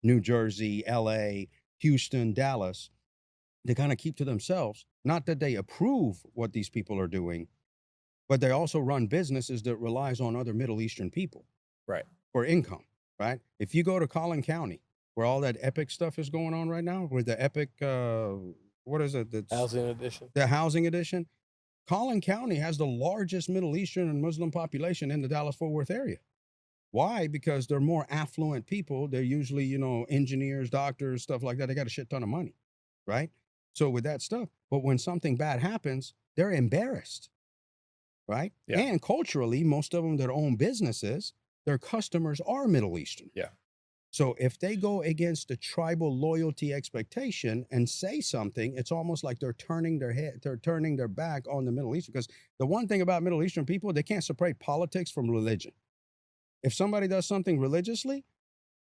New Jersey, LA, Houston, Dallas, they kind of keep to themselves. Not that they approve what these people are doing, but they also run businesses that relies on other Middle Eastern people Right. for income, right? If you go to Collin County, where all that epic stuff is going on right now, with the epic, what is it? That's Housing edition. the housing edition. Collin County has the largest Middle Eastern and Muslim population in the Dallas-Fort Worth area. Why? Because they're more affluent people. They're usually, engineers, doctors, stuff like that. They got a shit ton of money, right? So with that stuff, but when something bad happens, they're embarrassed, right? Yeah. And culturally, most of them that own businesses, their customers are Middle Eastern. Yeah. So if they go against the tribal loyalty expectation and say something, it's almost like they're turning their back on the Middle East. Because the one thing about Middle Eastern people, they can't separate politics from religion. If somebody does something religiously,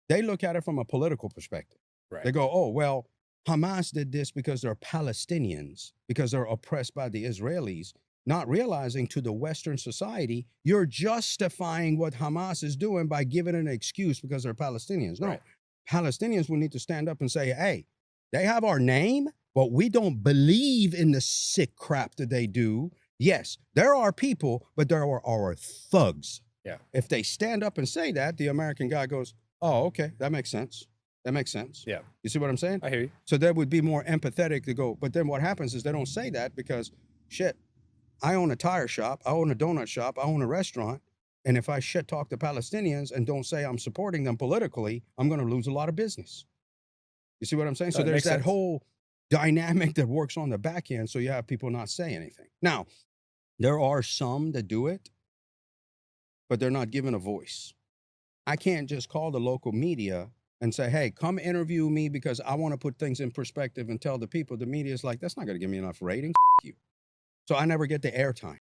they look at it from a political perspective. Right. They go, oh, well, Hamas did this because they're Palestinians, because they're oppressed by the Israelis, not realizing to the Western society, you're justifying what Hamas is doing by giving an excuse because they're Palestinians. No, Right. Palestinians will need to stand up and say, hey, they have our name, but we don't believe in the sick crap that they do. Yes, there are people, but there are our thugs. Yeah. If they stand up and say that, the American guy goes, oh, okay, that makes sense. That makes sense. Yeah. You see what I'm saying? I hear you. So that would be more empathetic to go. But then what happens is they don't say that because, shit, I own a tire shop, I own a donut shop, I own a restaurant. And if I shit talk the Palestinians and don't say I'm supporting them politically, I'm going to lose a lot of business. You see what I'm saying? So That there's makes that sense. whole dynamic that works on the back end. So you have people not say anything. Now, there are some that do it, but they're not given a voice. I can't just call the local media and say, hey, come interview me because I want to put things in perspective and tell the people. The media is like, that's not going to give me enough ratings. F you. So I never get the airtime.